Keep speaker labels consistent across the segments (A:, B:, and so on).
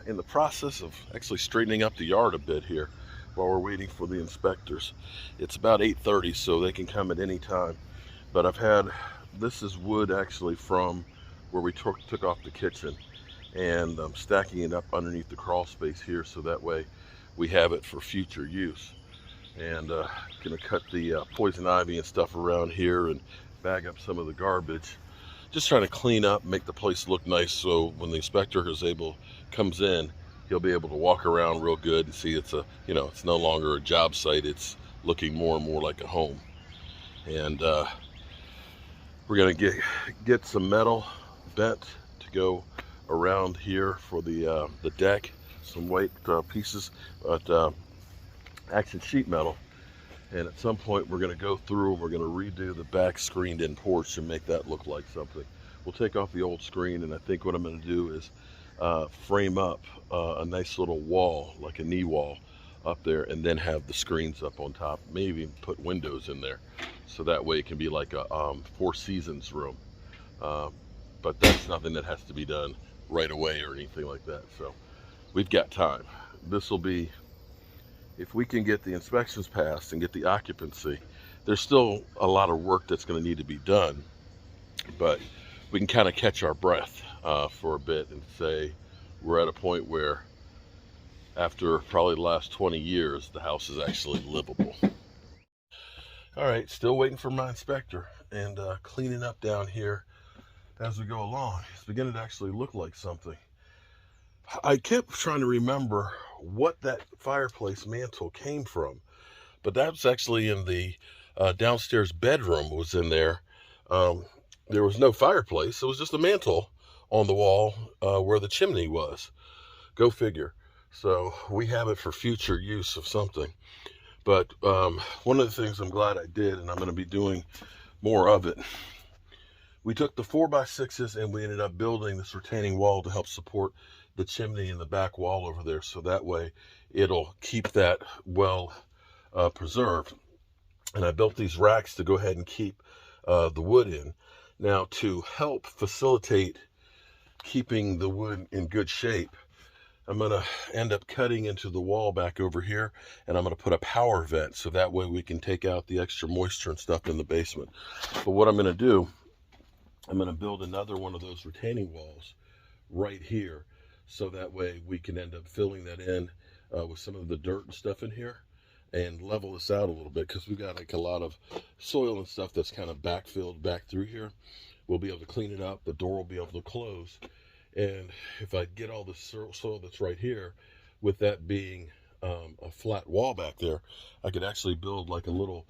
A: in the process of actually straightening up the yard a bit here while we're waiting for the inspectors. It's about 8:30, so they can come at any time. But this is wood actually from where we took off the kitchen, and I'm stacking it up underneath the crawl space here so that way we have it for future use. And gonna cut the poison ivy and stuff around here and bag up some of the garbage. Just trying to clean up, make the place look nice, so when the inspector comes in, he'll be able to walk around real good and see it's no longer a job site. It's looking more and more like a home. And we're gonna get some metal bent to go around here for the deck, some white pieces, but action sheet metal. And at some point we're going to go through and we're going to redo the back screened in porch and make that look like something. We'll take off the old screen, and I think what I'm going to do is frame up a nice little wall, like a knee wall up there, and then have the screens up on top, maybe put windows in there, so that way it can be like a Four Seasons room. But that's nothing that has to be done right away or anything like that, so we've got time. This will be, if we can get the inspections passed and get the occupancy, there's still a lot of work that's going to need to be done, but we can kind of catch our breath for a bit and say we're at a point where after probably the last 20 years, the house is actually livable. All right, still waiting for my inspector, and cleaning up down here as we go along. It's beginning to actually look like something. I kept trying to remember what that fireplace mantle came from, but that was actually in the downstairs bedroom. Was in there. There was no fireplace. It was just a mantle on the wall where the chimney was. Go figure. So we have it for future use of something. But one of the things I'm glad I did, and I'm going to be doing more of it, we took the 4x6s and we ended up building this retaining wall to help support the chimney and the back wall over there, so that way it'll keep that well preserved. And I built these racks to go ahead and keep the wood in. Now, to help facilitate keeping the wood in good shape, I'm going to end up cutting into the wall back over here, and I'm going to put a power vent so that way we can take out the extra moisture and stuff in the basement. But what I'm going to do, I'm going to build another one of those retaining walls right here, so that way we can end up filling that in with some of the dirt and stuff in here and level this out a little bit, because we've got like a lot of soil and stuff that's kind of backfilled back through here. We'll be able to clean it up. The door will be able to close. And if I get all the soil that's right here, with that being a flat wall back there, I could actually build like a little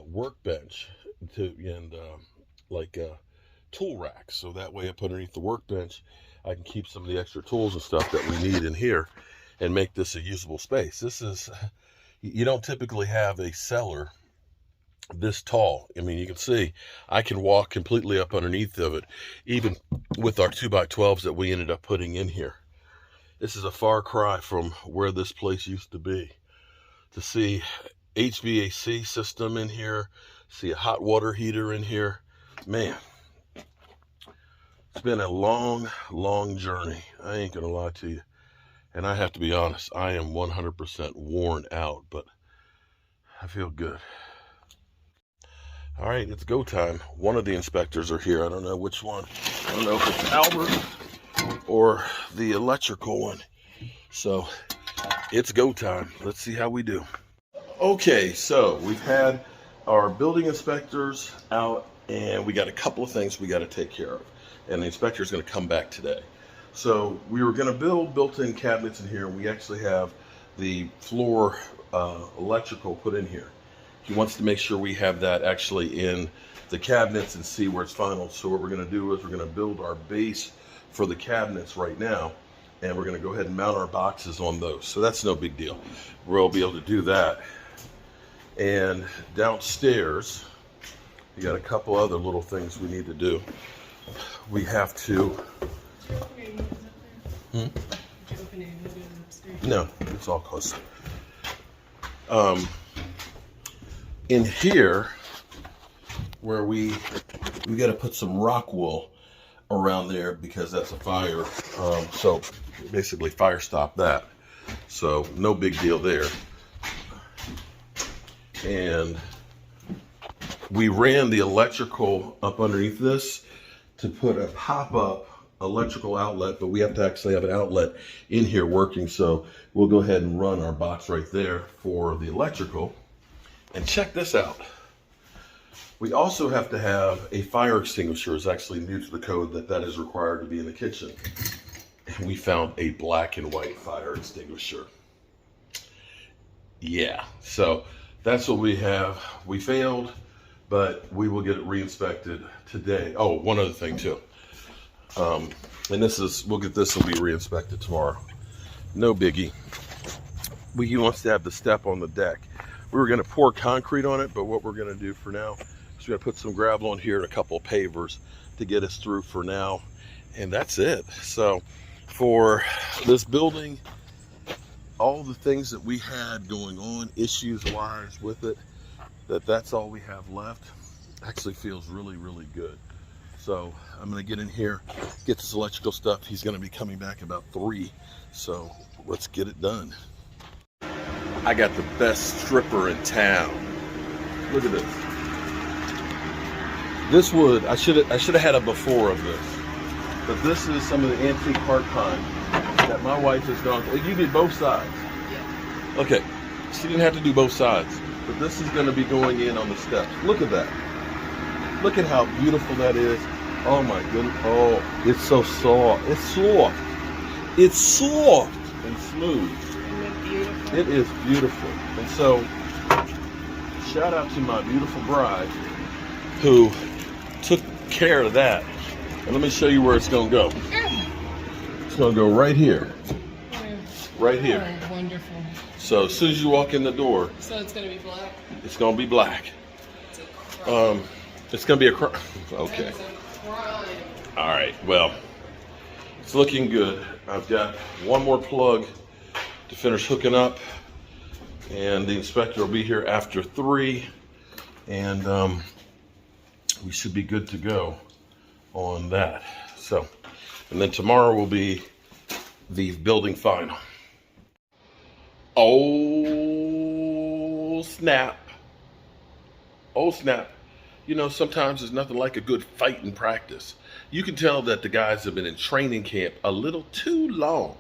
A: workbench and like a tool rack. So that way up underneath the workbench, I can keep some of the extra tools and stuff that we need in here and make this a usable space. You don't typically have a cellar this tall. I mean, you can see I can walk completely up underneath of it, even with our 2x12s that we ended up putting in here. This is a far cry from where this place used to be. To see HVAC system in here, see a hot water heater in here, man, it's been a long, long journey. I ain't gonna lie to you. And I have to be honest, I am 100% worn out, but I feel good. All right, it's go time. One of the inspectors are here. I don't know which one. I don't know if it's Albert or the electrical one. So it's go time. Let's see how we do. Okay, so we've had our building inspectors out, and we got a couple of things we got to take care of. And the inspector is going to come back today. So we were going to build built-in cabinets in here. We actually have the floor electrical put in here. He wants to make sure we have that actually in the cabinets and see where it's final. So what we're going to do is we're going to build our base for the cabinets right now, and we're going to go ahead and mount our boxes on those. So that's no big deal. We'll be able to do that. And downstairs, we got a couple other little things we need to do. We have to... No, it's all close. In here, where we got to put some rock wool around there because that's a fire. So basically fire stop that. So no big deal there. And we ran the electrical up underneath this to put a pop-up electrical outlet, but we have to actually have an outlet in here working. So we'll go ahead and run our box right there for the electrical. And check this out. We also have to have a fire extinguisher. It's actually new to the code that is required to be in the kitchen. And we found a black and white fire extinguisher. Yeah, so that's what we have. We failed, but we will get it re-inspected today. Oh, one other thing too. And we'll get this will be re-inspected tomorrow. No biggie. He wants to have the step on the deck. We were gonna pour concrete on it, but what we're gonna do for now is we're gonna put some gravel on here and a couple of pavers to get us through for now. And that's it. So for this building, all the things that we had going on, issues-wise with it, that's all we have left, actually feels really, really good. So I'm gonna get in here, get this electrical stuff. He's gonna be coming back about 3. So let's get it done. I got the best stripper in town. Look at this. This wood, I should have had a before of this. But this is some of the antique heart pine that my wife has gone through. You did both sides? Yeah. Okay, she didn't have to do both sides. But this is gonna be going in on the steps. Look at that. Look at how beautiful that is. Oh my goodness. Oh, it's so soft. It's soft. It's soft and smooth. It is beautiful. And so, shout out to my beautiful bride who took care of that. And let me show you where it's going to go. It's going to go right here. Right here.
B: Oh, wonderful.
A: So as soon as you walk in the door.
B: So it's going to be black?
A: It's going to be black. It's going to be a crime. Okay. All right. Well, it's looking good. I've got one more plug to finish hooking up, and the inspector will be here after 3, and we should be good to go on that. So, and then tomorrow will be the building final. Oh snap. Oh snap. You know, sometimes there's nothing like a good fight in practice. You can tell that the guys have been in training camp a little too long.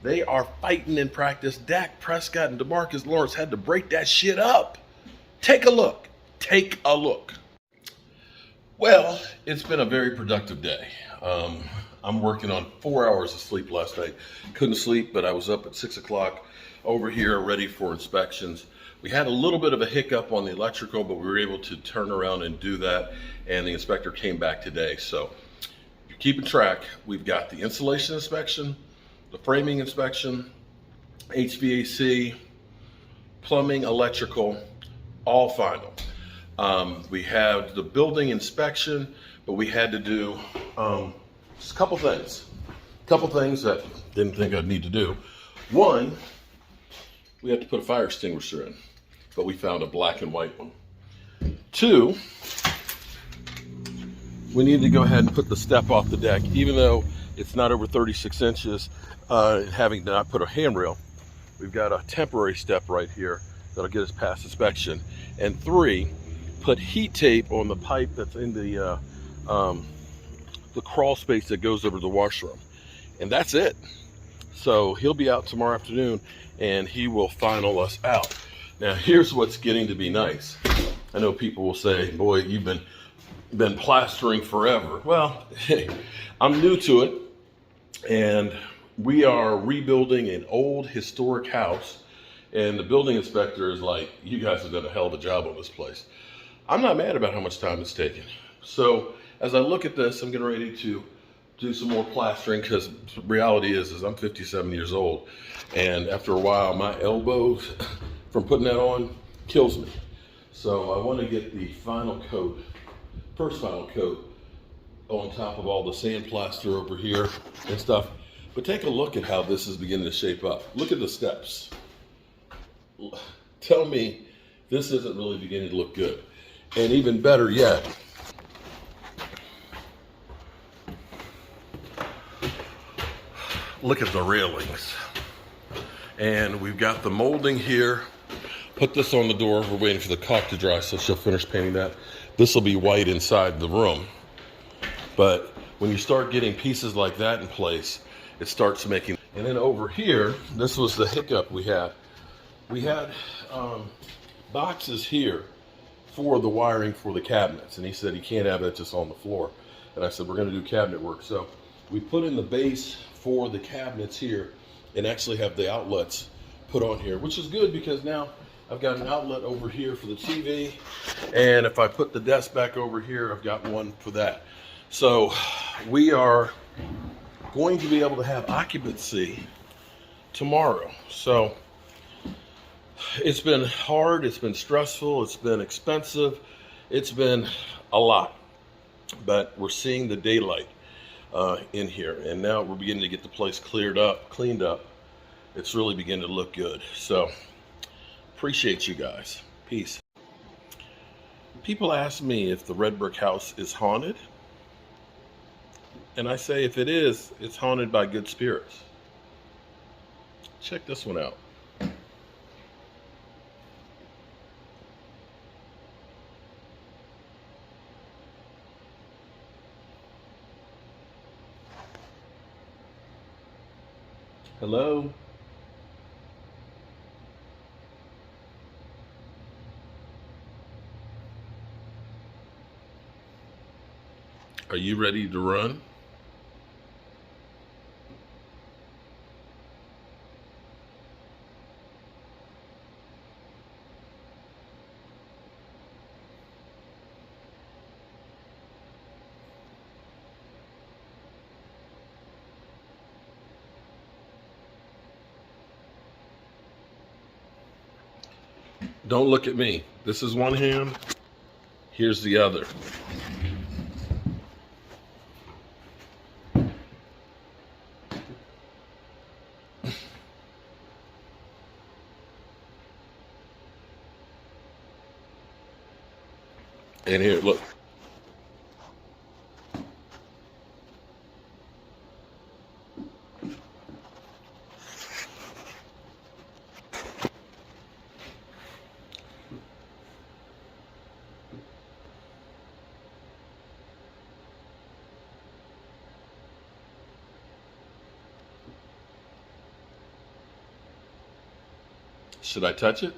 A: They are fighting in practice. Dak Prescott and DeMarcus Lawrence had to break that shit up. Take a look. Take a look. Well, it's been a very productive day. I'm working on 4 hours of sleep last night. Couldn't sleep, but I was up at 6 o'clock over here ready for inspections. We had a little bit of a hiccup on the electrical, but we were able to turn around and do that. And the inspector came back today. So if you're keeping track, we've got the insulation inspection, the framing inspection, HVAC, plumbing, electrical, all final. We had the building inspection, but we had to do just a couple things. A couple things that I didn't think I'd need to do. One, we had to put a fire extinguisher in, but we found a black and white one. 2, we needed to go ahead and put the step off the deck, even though it's not over 36 inches, having not put a handrail. We've got a temporary step right here that'll get us past inspection. And 3, put heat tape on the pipe that's in the crawl space that goes over the washroom. And that's it. So he'll be out tomorrow afternoon and he will final us out. Now here's what's getting to be nice. I know people will say, boy, you've been plastering forever. Well, hey, I'm new to it, and we are rebuilding an old historic house, and the building inspector is like, you guys have done a hell of a job on this place. I'm not mad about how much time it's taken. So as I look at this, I'm getting ready to do some more plastering, because the reality is I'm 57 years old, and after a while my elbows from putting that on kills me. So I want to get the final coat, first final coat, on top of all the sandplaster over here and stuff. But take a look at how this is beginning to shape up. Look at the steps. Tell me this isn't really beginning to look good. And even better yet, look at the railings. And we've got the molding here. Put this on the door. We're waiting for the caulk to dry, so she'll finish painting that. This will be white inside the room. But when you start getting pieces like that in place, it starts making. And then over here, this was the hiccup we had. We had boxes here for the wiring for the cabinets, and he said he can't have that just on the floor. And I said we're going to do cabinet work, so we put in the base for the cabinets here, and actually have the outlets put on here, which is good because now I've got an outlet over here for the TV, and if I put the desk back over here, I've got one for that. So we are going to be able to have occupancy tomorrow. So it's been hard, it's been stressful, it's been expensive, it's been a lot, but we're seeing the daylight in here, and now we're beginning to get the place cleaned up. It's really beginning to look good. So appreciate you guys. Peace. People ask me if the red brick house is haunted, and I say if it is, it's haunted by good spirits. Check this one out. Hello? Are you ready to run? Don't look at me. This is one hand. Here's the other. And here, look. Should I touch it?